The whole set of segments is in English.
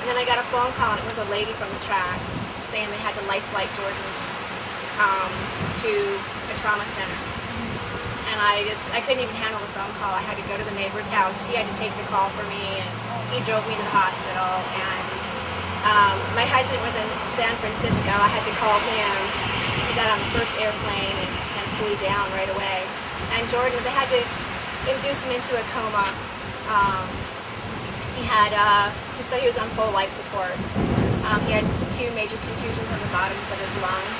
And then I got a phone call, and it was a lady from the track saying they had to life flight Jordan to a trauma center. And I couldn't even handle the phone call. I had to go to the neighbor's house. He had to take the call for me, and he drove me to the hospital. And my husband was in San Francisco. I had to call him. He got on the first airplane and flew down right away. And Jordan, they had to induce him into a coma. He said he was on full life support. He had 2 major contusions on the bottoms of his lungs.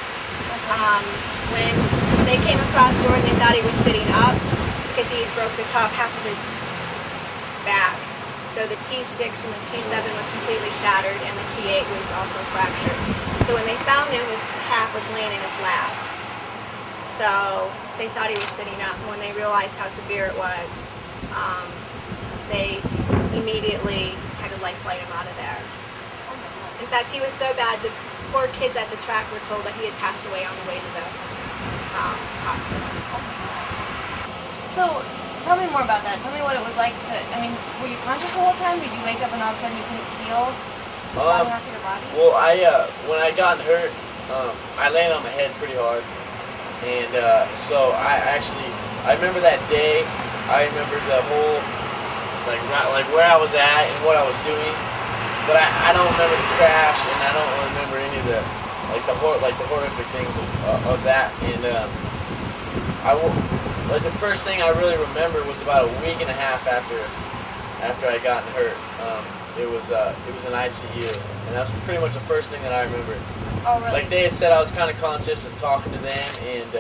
When they came across Jordan, they thought he was sitting up because he broke the top half of his back. So the T6 and the T7 was completely shattered, and the T8 was also fractured. So when they found him, his half was laying in his lap. So they thought he was sitting up, and when they realized how severe it was, they immediately had to life flight him out of there. In fact, he was so bad, the poor kids at the track were told that he had passed away on the way to the hospital. So, tell me more about that. Tell me what it was like to, I mean, were you conscious the whole time? Did you wake up and all of a sudden you couldn't feel bottom half of your body? Well, when I got hurt, I landed on my head pretty hard. And so I remember that day. I remember the whole, like where I was at and what I was doing. But I don't remember the crash, and I don't remember any of the horrific things of that. And the first thing I really remember was about a week and a half after I got hurt. It was an ICU, and that's pretty much the first thing that I remember. Oh, really? Like they had said, I was kind of conscious and talking to them, and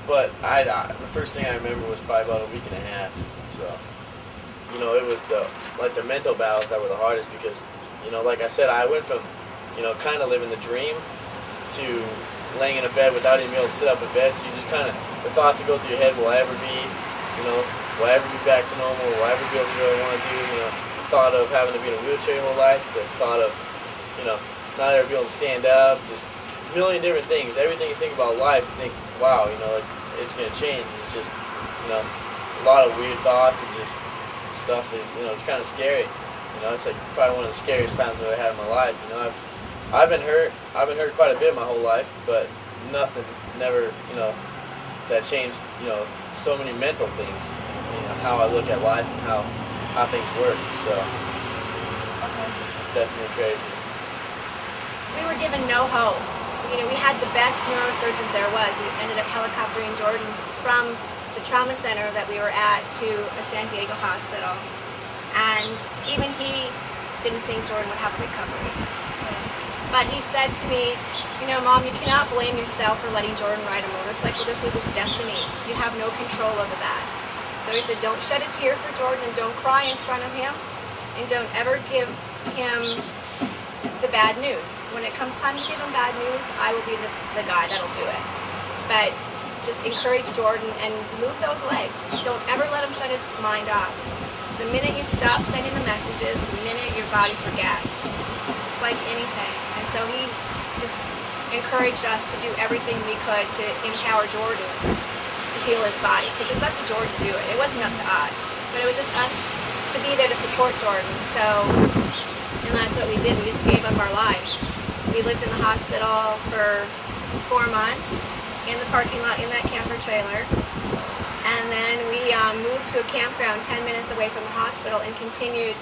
but the first thing I remember was probably about a week and a half. So. It was the mental battles that were the hardest because, like I said, I went from, kind of living the dream to laying in a bed without even being able to sit up in bed. So you just kind of, the thoughts that go through your head, will I ever be, will I ever be back to normal? Will I ever be able to do what I want to do? The thought of having to be in a wheelchair your whole life, the thought of, not ever be able to stand up, just a million different things. Everything you think about life, you think, wow, it's going to change. It's just, a lot of weird thoughts and just stuff that, it's kind of scary. It's like probably one of the scariest times I've ever had in my life. I've been hurt quite a bit my whole life, but nothing, never, that changed, so many mental things, how I look at life and how things work. So, definitely crazy. We were given no hope. We had the best neurosurgeon there was. We ended up helicoptering Jordan from the trauma center that we were at to a San Diego hospital, and even he didn't think Jordan would have a recovery. But he said to me, Mom, you cannot blame yourself for letting Jordan ride a motorcycle. This was his destiny. You have no control over that. So he said, don't shed a tear for Jordan, and don't cry in front of him, and don't ever give him the bad news. When it comes time to give him bad news, I will be the guy that'll do it. But just encourage Jordan and move those legs. Don't ever let him shut his mind off. The minute you stop sending the messages, the minute your body forgets. It's just like anything. And so he just encouraged us to do everything we could to empower Jordan to heal his body. Because it's up to Jordan to do it. It wasn't up to us. But it was just us to be there to support Jordan. So, and that's what we did. We just gave up our lives. We lived in the hospital for 4 months. In the parking lot in that camper trailer, and then we moved to a campground 10 minutes away from the hospital and continued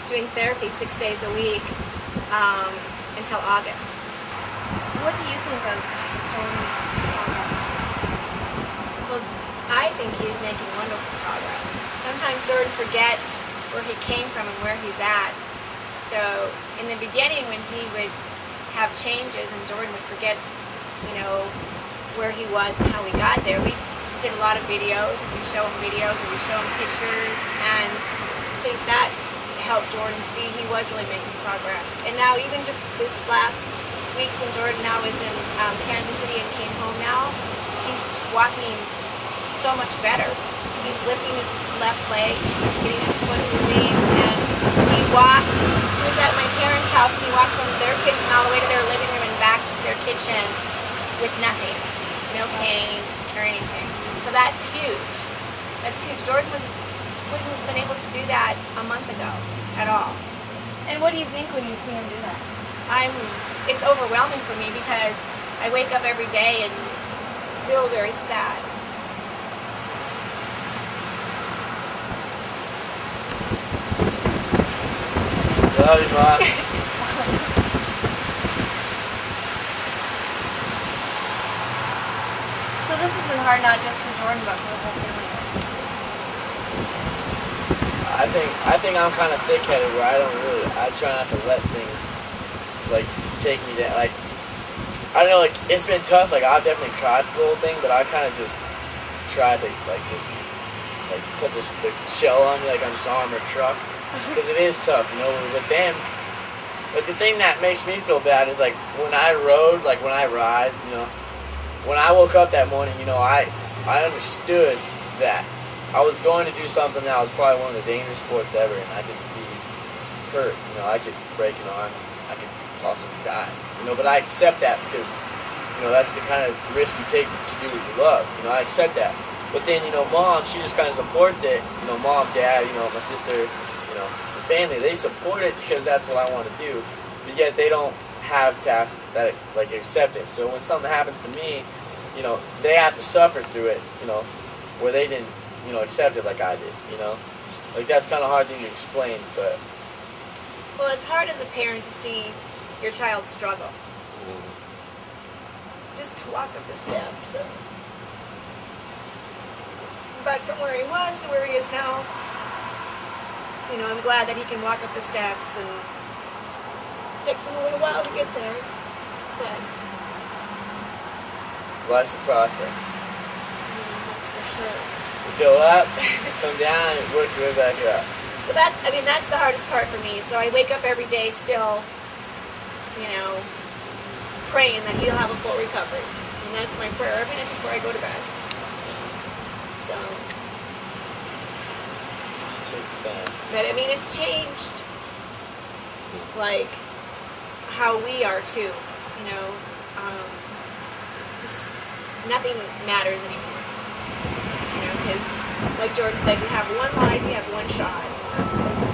doing therapy 6 days a week until August. What do you think of Jordan's progress? Well, I think he's making wonderful progress. Sometimes Jordan forgets where he came from and where he's at. So in the beginning, when he would have changes and Jordan would forget, where he was and how we got there. We did a lot of videos, and we show him videos or we show him pictures, and I think that helped Jordan see he was really making progress. And now even just this last weeks when Jordan now is in Kansas City and came home now, he's walking so much better. He's lifting his left leg, getting his foot moving, and he was at my parents' house, and he walked from their kitchen all the way to their living room and back to their kitchen with nothing. No pain or anything. So that's huge. That's huge. Jordan wouldn't have been able to do that a month ago at all. what do you think when you see him do that? It's overwhelming for me because I wake up every day and still very sad. Love you, Mom. So this has been hard not just for Jordan but for the whole family. I think I'm kind of thick-headed where I try not to let things like take me down. Like, I don't know, like it's been tough. Like I've definitely tried the whole thing, but I kind of just tried to like just like put this the shell on me like I'm just an armored truck because it is tough, you know, with them. But the thing that makes me feel bad is like when I rode, like when I ride, you know, when I woke up that morning, you know, I understood that I was going to do something that was probably one of the dangerous sports ever, and I could be hurt. You know, I could break an arm, I could possibly die. You know, but I accept that because, you know, that's the kind of risk you take to do what you love. You know, I accept that. But then, you know, Mom, she just kind of supports it. You know, Mom, Dad, you know, my sister, you know, the family, they support it because that's what I want to do. But yet they don't have to have that, like, acceptance. So when something happens to me, you know, they have to suffer through it, you know, where they didn't, you know, accept it like I did, you know. Like, that's kind of hard thing to explain, but... Well, it's hard as a parent to see your child struggle. Just to walk up the steps. But from where he was to where he is now, you know, I'm glad that he can walk up the steps, and it takes him a little while to get there. But life's a process. That's for sure. You go up, come down, and work your way back up. So that's the hardest part for me. So I wake up every day still, you know, praying that he'll have a full recovery. And that's my prayer every night before I go to bed. So. It takes time. But I mean, it's changed, like, how we are too, you know. Just nothing matters anymore. You know, because, like Jordan said, we have one life, we have one shot. That's it.